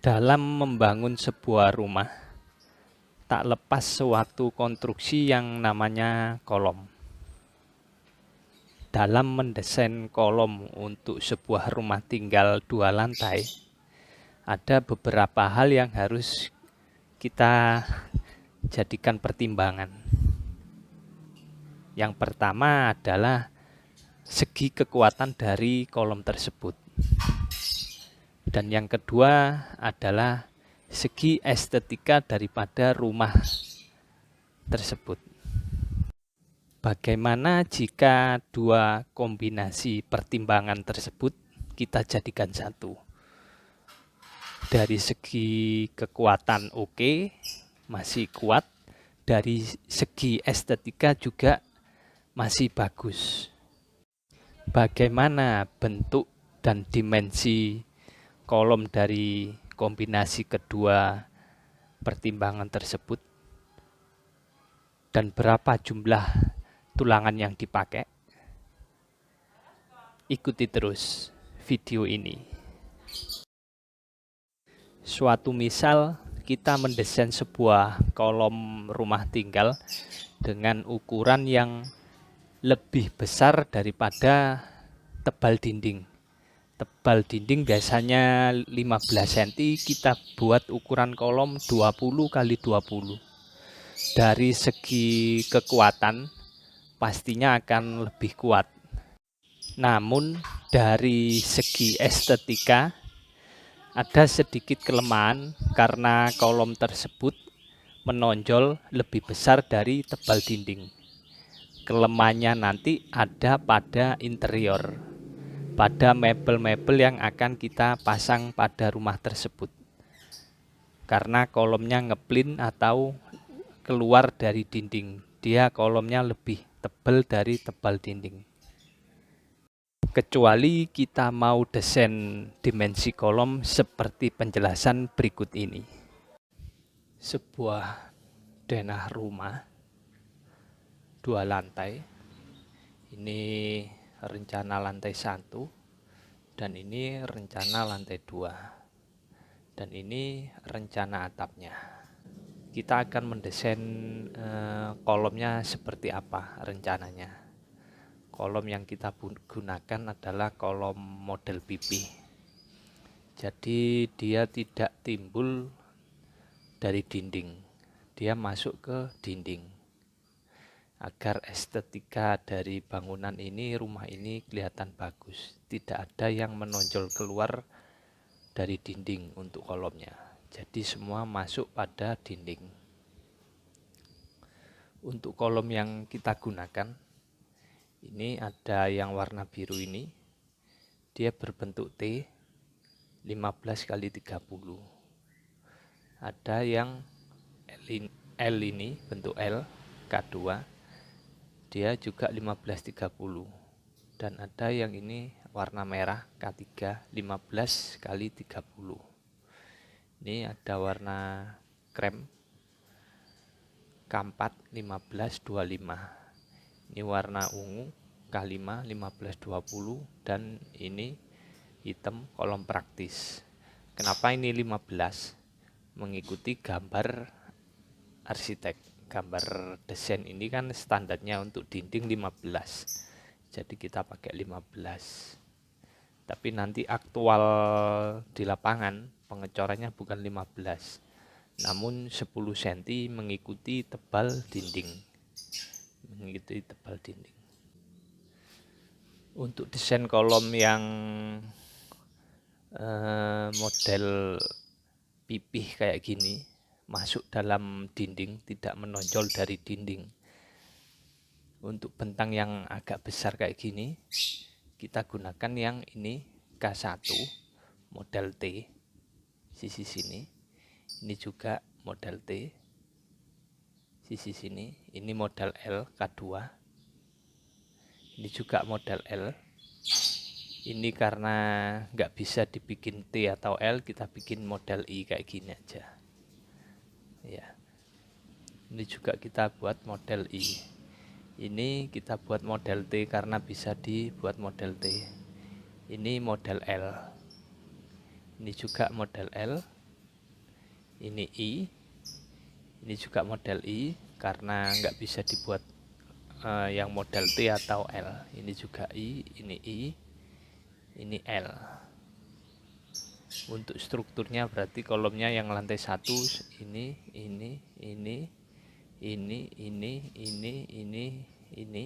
Dalam membangun sebuah rumah, tak lepas suatu konstruksi yang namanya kolom. Dalam mendesain kolom untuk sebuah rumah tinggal 2 lantai, ada beberapa hal yang harus kita jadikan pertimbangan. Yang pertama adalah segi kekuatan dari kolom tersebut. Dan yang kedua adalah segi estetika daripada rumah tersebut. Bagaimana jika dua kombinasi pertimbangan tersebut kita jadikan satu? Dari segi kekuatan oke, masih kuat. Dari segi estetika juga masih bagus. Bagaimana bentuk dan dimensi kolom dari kombinasi kedua pertimbangan tersebut, dan berapa jumlah tulangan yang dipakai? Ikuti terus video ini. Suatu misal, kita mendesain sebuah kolom rumah tinggal dengan ukuran yang lebih besar daripada tebal dinding. Tebal dinding biasanya 15 cm, kita buat ukuran kolom 20 kali 20. Dari segi kekuatan pastinya akan lebih kuat. Namun dari segi estetika ada sedikit kelemahan karena kolom tersebut menonjol lebih besar dari tebal dinding. Kelemahannya nanti ada pada interior, pada mebel-mebel yang akan kita pasang pada rumah tersebut. Karena kolomnya ngeplin atau keluar dari dinding, dia kolomnya lebih tebal dari tebal dinding. Kecuali kita mau desain dimensi kolom seperti penjelasan berikut ini. Sebuah denah rumah 2 lantai, ini rencana lantai 1, dan ini rencana lantai 2, dan ini rencana atapnya. Kita akan mendesain kolomnya seperti apa rencananya. Kolom yang kita gunakan adalah kolom model pipih. Jadi dia tidak timbul dari dinding, dia masuk ke dinding. Agar estetika dari bangunan ini, rumah ini kelihatan bagus. Tidak ada yang menonjol keluar dari dinding untuk kolomnya. Jadi semua masuk pada dinding. Untuk kolom yang kita gunakan, ini ada yang warna biru ini. Dia berbentuk T 15 kali 30. Ada yang L ini bentuk L K2. Dia juga 15-30, dan ada yang ini warna merah K3 15 kali 30. Ini ada warna krem K4 15-25. Ini warna ungu K5 15-20, dan ini hitam kolom praktis. Kenapa ini 15? Mengikuti gambar arsitek. Gambar desain ini kan standarnya untuk dinding 15, jadi kita pakai 15. Tapi nanti aktual di lapangan pengecorannya bukan 15, namun 10 cm mengikuti tebal dinding. Untuk desain kolom yang model pipih kayak gini, masuk dalam dinding, tidak menonjol dari dinding. Untuk bentang yang agak besar kayak gini, kita gunakan yang ini K1 model T sisi sini. Ini juga model T sisi sini. Ini model L K2. Ini juga model L. Ini karena nggak bisa dibikin T atau L, kita bikin model I kayak gini aja. Ya, ini juga kita buat model I. Ini kita buat model T karena bisa dibuat model T. Ini model L. Ini juga model L. ini I, ini juga model I karena nggak bisa dibuat yang model T atau L. Ini juga I, ini L. Untuk strukturnya berarti kolomnya yang lantai 1 ini, ini, ini, ini, ini, ini, ini,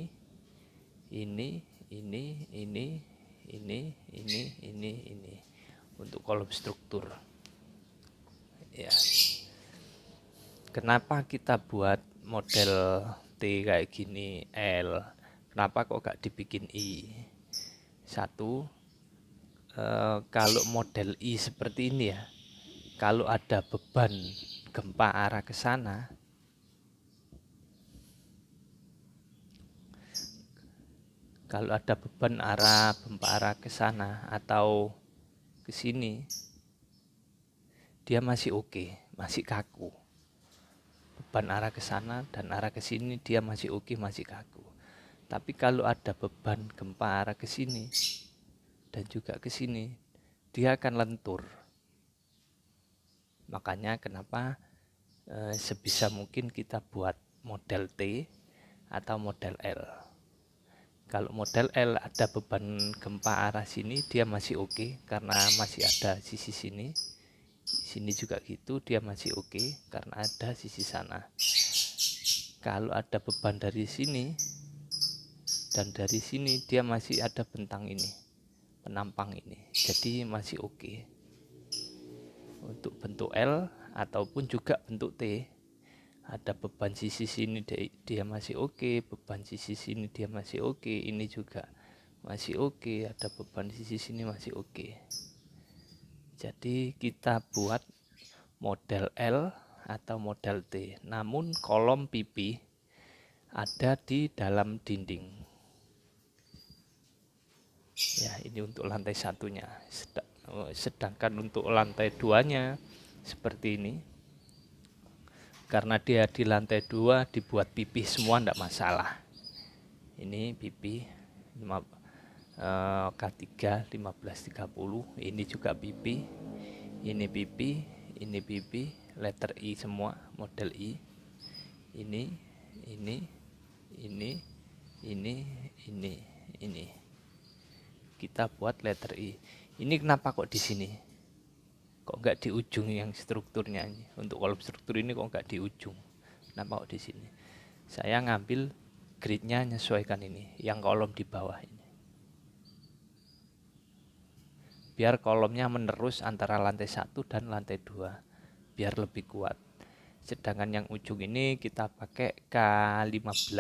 ini, ini, ini. Untuk kolom struktur. Ya. Kenapa kita buat model T kayak gini, L? Kenapa kok gak dibikin I? Satu, kalau model I seperti ini ya, kalau ada beban gempa arah ke sana, kalau ada beban gempa arah ke sana atau ke sini, dia masih oke, masih kaku. Beban arah ke sana dan arah ke sini dia masih oke, masih kaku. Tapi kalau ada beban gempa arah ke sini dan juga ke sini, dia akan lentur. Makanya kenapa sebisa mungkin kita buat model T atau model L. Kalau model L ada beban gempa arah sini, dia masih oke karena masih ada sisi sini. Sini juga gitu, dia masih oke karena ada sisi sana. Kalau ada beban dari sini dan dari sini, dia masih ada bentang ini, penampang ini, jadi masih oke. Untuk bentuk L ataupun juga bentuk T, ada beban sisi sini dia masih oke, beban sisi sini dia masih oke, ini juga masih oke, ada beban sisi sini masih oke. Jadi kita buat model L atau model T, namun kolom pipi ada di dalam dinding. Ya, ini untuk lantai satunya. Sedangkan untuk lantai 2-nya seperti ini. Karena dia di lantai 2 dibuat pipi semua enggak masalah. Ini pipi K3 1530, ini juga pipi, ini pipi, ini pipi, letter I semua, model I. Ini, ini. Kita buat letter I. Ini kenapa kok di sini? Kok nggak di ujung yang strukturnya ini? Untuk kolom struktur ini kok nggak di ujung? Kenapa kok di sini? Saya ngambil gridnya menyesuaikan ini, yang kolom di bawah ini. Biar kolomnya menerus antara lantai 1 dan lantai 2, biar lebih kuat. Sedangkan yang ujung ini kita pakai K15,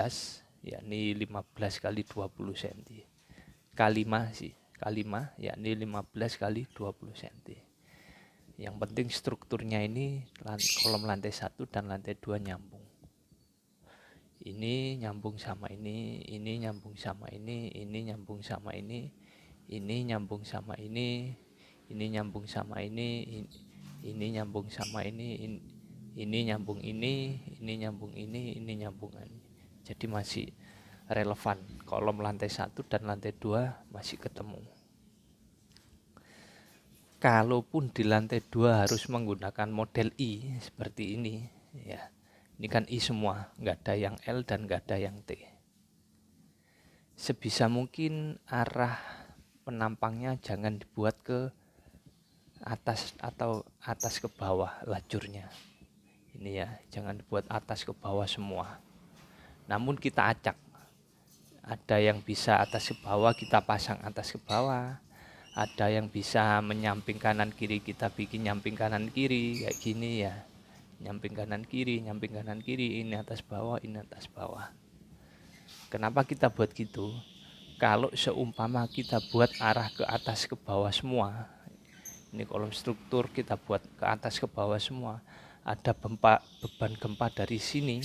yakni 15 kali 20 cm. K5 sih, K5 yakni 15 kali 20 cm. Yang penting strukturnya ini kolom lantai 1 dan lantai 2 nyambung. Ini nyambung sama ini nyambung sama ini nyambung sama ini nyambung sama ini nyambung sama ini nyambung sama ini nyambung ini nyambung ini nyambung ini. Jadi masih relevan, kolom lantai 1 dan lantai 2 masih ketemu. Kalaupun di lantai 2 harus menggunakan model I seperti ini ya. Ini kan I semua, nggak ada yang L dan nggak ada yang T. Sebisa mungkin arah penampangnya jangan dibuat ke atas atau atas ke bawah lajurnya. Ini ya, jangan dibuat atas ke bawah semua. Namun kita acak. Ada yang bisa atas ke bawah, kita pasang atas ke bawah. Ada yang bisa menyamping kanan kiri, kita bikin nyamping kanan kiri kayak gini ya. Nyamping kanan kiri, ini atas bawah, ini atas bawah. Kenapa kita buat gitu? Kalau seumpama kita buat arah ke atas ke bawah semua, ini kolom struktur kita buat ke atas ke bawah semua, ada beban gempa dari sini,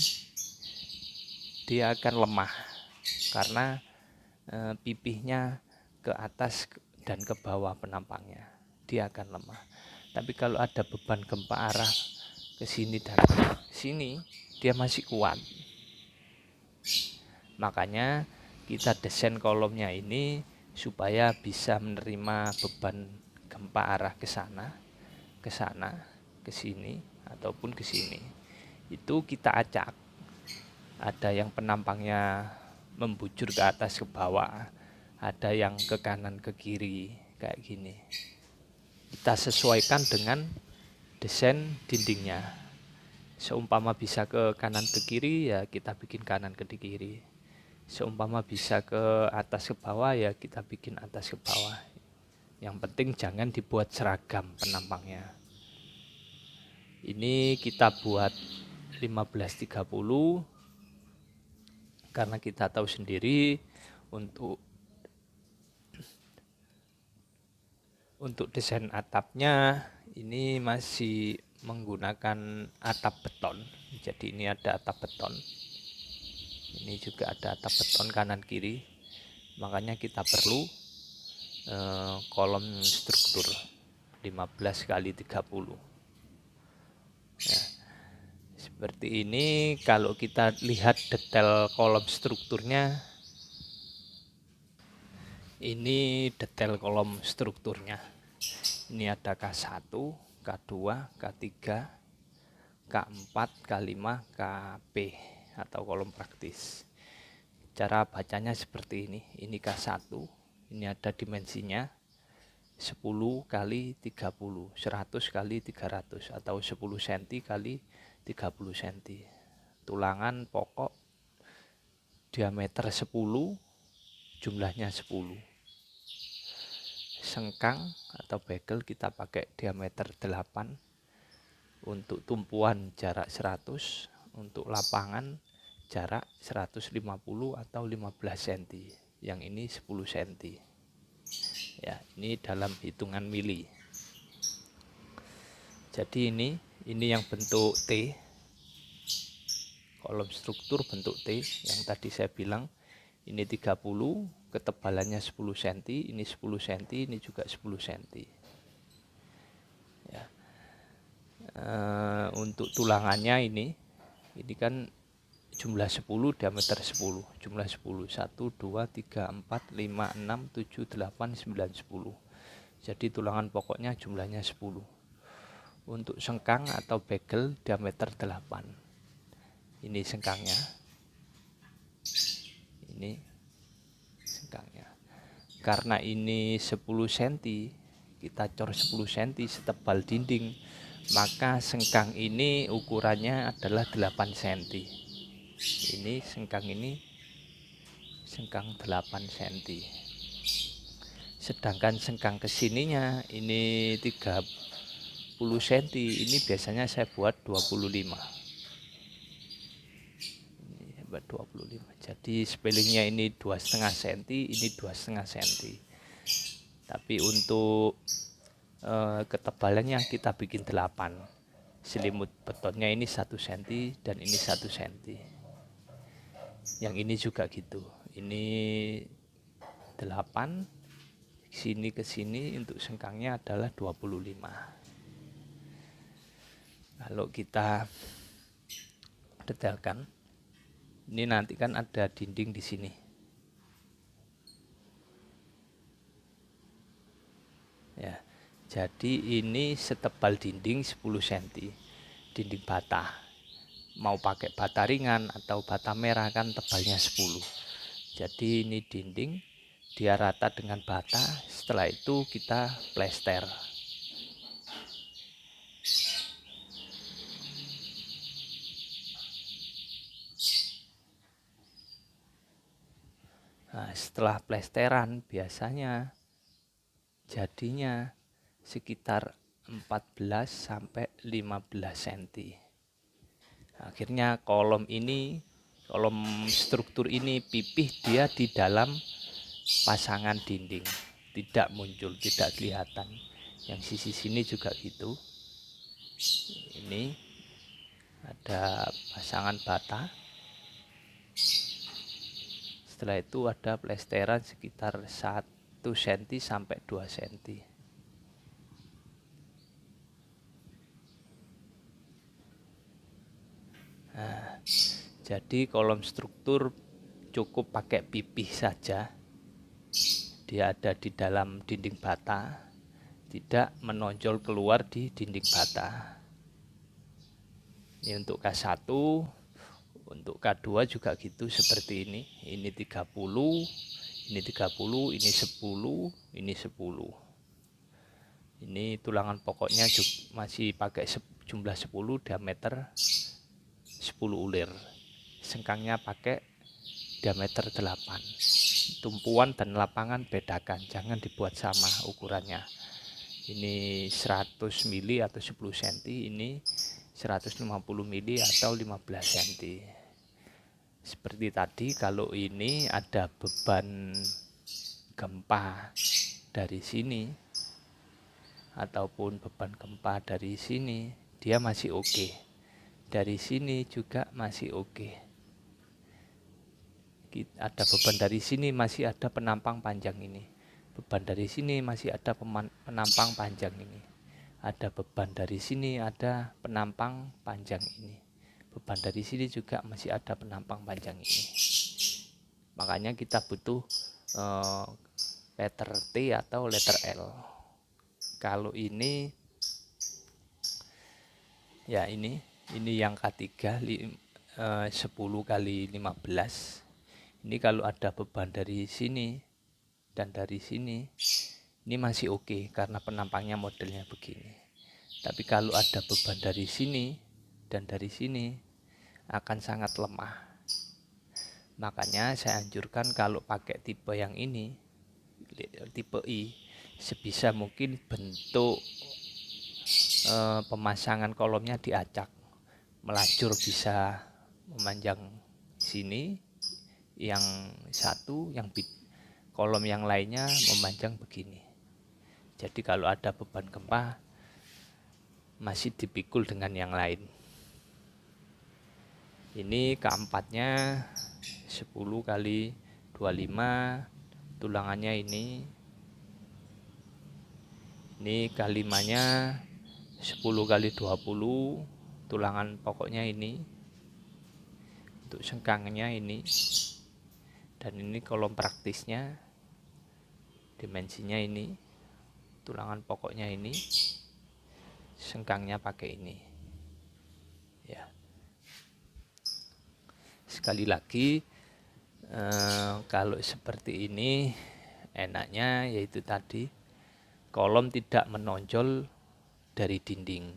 dia akan lemah karena pipihnya ke atas dan ke bawah penampangnya, dia akan lemah. Tapi kalau ada beban gempa arah ke sini dan sini, dia masih kuat. Makanya kita desain kolomnya ini supaya bisa menerima beban gempa arah ke sana, ke sini, ataupun ke sini. Itu kita acak. Ada yang penampangnya membujur ke atas ke bawah, ada yang ke kanan ke kiri kayak gini. Kita sesuaikan dengan desain dindingnya. Seumpama bisa ke kanan ke kiri, ya kita bikin kanan ke kiri. Seumpama bisa ke atas ke bawah, ya kita bikin atas ke bawah. Yang penting jangan dibuat seragam penampangnya. Ini kita buat 1530 karena kita tahu sendiri untuk desain atapnya ini masih menggunakan atap beton. Jadi ini ada atap beton. Ini juga ada atap beton kanan kiri. Makanya kita perlu kolom struktur 15 kali 30. Ya. Seperti ini. Kalau kita lihat detail kolom strukturnya, ini detail kolom strukturnya. Ini ada K1, K2, K3, K4, K5, KP atau kolom praktis. Cara bacanya seperti ini. Ini K1, ini ada dimensinya 10 kali 30, 100 kali 300 atau 10 cm kali 30 cm. Tulangan pokok diameter 10, jumlahnya 10. Sengkang atau bagel kita pakai diameter 8. Untuk tumpuan jarak 100, untuk lapangan jarak 150 atau 15 cm. Yang ini 10 cm. Ya, ini dalam hitungan mili. Jadi ini yang bentuk T. Kolom struktur bentuk T yang tadi saya bilang. Ini 30, ketebalannya 10 cm, ini 10 cm, ini juga 10 cm. Ya. Untuk tulangannya ini kan jumlah 10, diameter 10, jumlah 10, 1, 2, 3, 4, 5, 6, 7, 8, 9, 10. Jadi tulangan pokoknya jumlahnya 10. Untuk sengkang atau bagel diameter 8. Ini sengkangnya. Ini sengkangnya. Karena ini 10 cm, kita cor 10 cm setebal dinding, maka sengkang ini ukurannya adalah 8 cm. Ini sengkang ini sengkang 8 cm. Sedangkan sengkang kesininya ini 30 cm, ini biasanya saya buat 25. Ini buat 25. Jadi spellingnya ini 2,5 cm, ini 2,5 cm. Tapi untuk ketebalannya kita bikin 8. Selimut betonnya ini 1 cm dan ini 1 cm. Yang ini juga gitu. Ini 8, sini ke sini untuk sengkangnya adalah 25. Kalau kita detailkan, ini nanti kan ada dinding di sini. Ya. Jadi ini setebal dinding 10 cm. Dinding bata. Mau pakai bata ringan atau bata merah kan tebalnya 10. Jadi ini dinding, dia rata dengan bata. Setelah itu kita plester. Nah, setelah plesteran biasanya jadinya sekitar 14 sampai 15 cm. Akhirnya kolom struktur ini pipih dia di dalam pasangan dinding, tidak muncul, tidak kelihatan. Yang sisi sini juga gitu. Ini ada pasangan bata. Setelah itu ada plesteran sekitar 1 cm sampai 2 cm. Nah, jadi kolom struktur cukup pakai pipih saja. Dia ada di dalam dinding bata, tidak menonjol keluar di dinding bata. Ini untuk K1, untuk K2 juga gitu seperti ini. Ini 30, ini 30, ini 10, ini 10. Ini tulangan pokoknya juga masih pakai jumlah 10, diameter 10 ulir. Sengkangnya pakai diameter 8. Tumpuan dan lapangan bedakan, jangan dibuat sama ukurannya. Ini 100 mili atau 10 cm, ini 150 mili atau 15 cm. Seperti tadi, kalau ini ada beban gempa dari sini ataupun beban gempa dari sini, dia masih oke. Dari sini juga masih oke. Ada beban dari sini, masih ada penampang panjang ini. Beban dari sini masih ada penampang panjang ini. Ada beban dari sini, ada penampang panjang ini. Beban dari sini juga masih ada penampang panjang ini. Makanya kita butuh letter T atau letter L. Kalau ini ya ini yang K3 10 kali 15. Ini kalau ada beban dari sini dan dari sini, ini masih oke karena penampangnya modelnya begini. Tapi kalau ada beban dari sini dan dari sini, akan sangat lemah. Makanya saya anjurkan kalau pakai tipe yang ini, tipe I, sebisa mungkin bentuk pemasangan kolomnya diacak, melajur bisa memanjang sini, yang satu, yang kolom yang lainnya memanjang begini. Jadi kalau ada beban gempa masih dipikul dengan yang lain. Ini keempatnya 10 kali 25, tulangannya ini kelimanya 10 kali 20, tulangan pokoknya ini, untuk sengkangnya ini, dan ini kolom praktisnya, dimensinya ini, tulangan pokoknya ini, sengkangnya pakai ini ya. Sekali lagi, kalau seperti ini enaknya yaitu tadi kolom tidak menonjol dari dinding,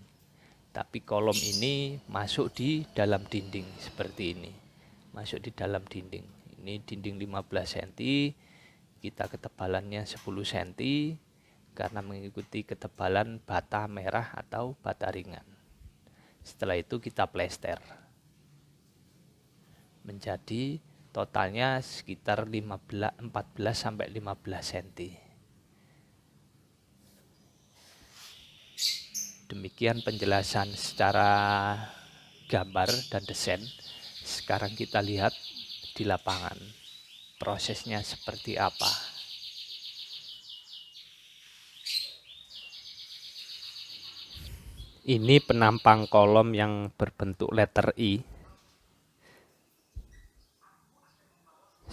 tapi kolom ini masuk di dalam dinding seperti ini, masuk di dalam dinding. Ini dinding 15 cm, kita ketebalannya 10 cm karena mengikuti ketebalan bata merah atau bata ringan. Setelah itu kita plester, menjadi totalnya sekitar 14 sampai 15 cm. Demikian penjelasan secara gambar dan desain. Sekarang kita lihat di lapangan prosesnya seperti apa. Ini penampang kolom yang berbentuk letter I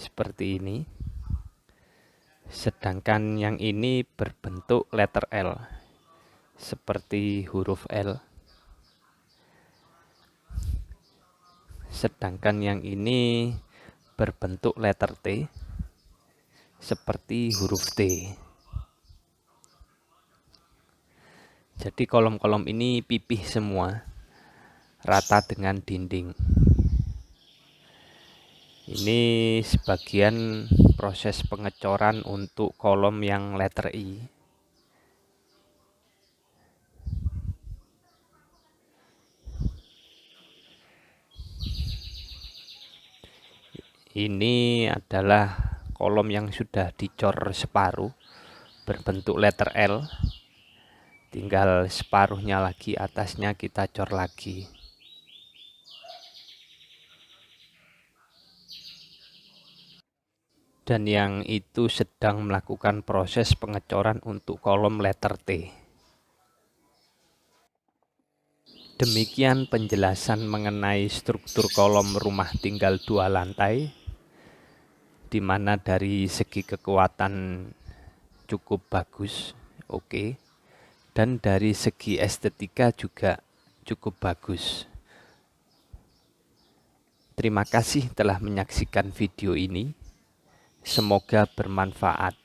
seperti ini, sedangkan yang ini berbentuk letter L seperti huruf L, sedangkan yang ini berbentuk letter T seperti huruf T. Jadi kolom-kolom ini pipih semua, rata dengan dinding. Ini sebagian proses pengecoran untuk kolom yang letter I. Ini adalah kolom yang sudah dicor separuh, berbentuk letter L. Tinggal separuhnya lagi, atasnya kita cor lagi. Dan yang itu sedang melakukan proses pengecoran untuk kolom letter T. Demikian penjelasan mengenai struktur kolom rumah tinggal 2 lantai, di mana dari segi kekuatan cukup bagus, oke, dan dari segi estetika juga cukup bagus. Terima kasih telah menyaksikan video ini. Semoga bermanfaat.